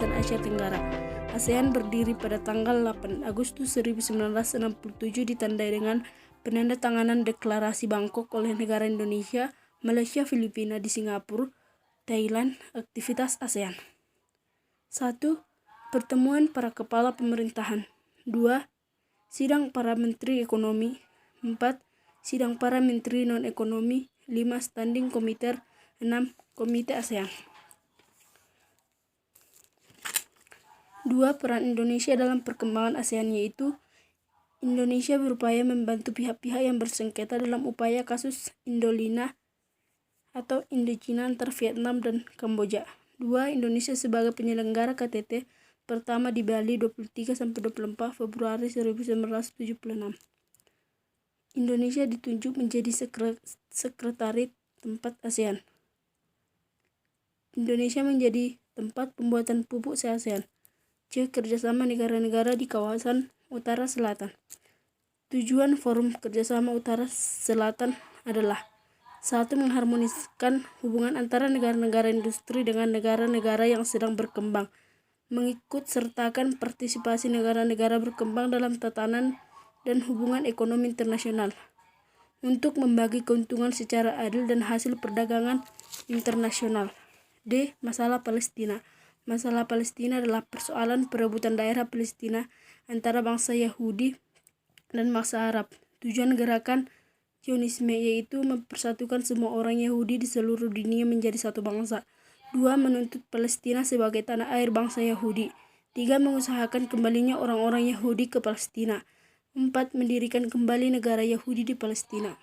kawasan Asia Tenggara. ASEAN berdiri pada tanggal 8 Agustus 1967 ditandai dengan penandatanganan Deklarasi Bangkok oleh negara Indonesia, Malaysia, Filipina di Singapura, Thailand. Aktivitas ASEAN: 1. Pertemuan para kepala pemerintahan. 2. Sidang para menteri ekonomi. 4. Sidang para menteri non-ekonomi. 5. Standing Komite. 6. Komite ASEAN. 2. Peran Indonesia dalam perkembangan ASEAN, yaitu Indonesia berupaya membantu pihak-pihak yang bersengketa dalam upaya kasus Indolina atau Indochina antar Vietnam dan Kamboja. 2. Indonesia sebagai penyelenggara KTT pertama di Bali 23-24 Februari 1976. Indonesia ditunjuk menjadi sekretaris tempat ASEAN. Indonesia menjadi tempat pembuatan pupuk se-ASEAN. C. Kerjasama negara-negara di kawasan Utara Selatan. Tujuan Forum Kerjasama Utara Selatan adalah: 1. Mengharmoniskan hubungan antara negara-negara industri dengan negara-negara yang sedang berkembang, mengikut sertakan partisipasi negara-negara berkembang dalam tatanan dan hubungan ekonomi internasional, untuk membagi keuntungan secara adil dan hasil perdagangan internasional. D. Masalah Palestina. Masalah Palestina adalah persoalan perebutan daerah Palestina antara bangsa Yahudi dan bangsa Arab. Tujuan gerakan Zionisme yaitu mempersatukan semua orang Yahudi di seluruh dunia menjadi satu bangsa. 2. Menuntut Palestina sebagai tanah air bangsa Yahudi. 3. Mengusahakan kembalinya orang-orang Yahudi ke Palestina. 4. Mendirikan kembali negara Yahudi di Palestina.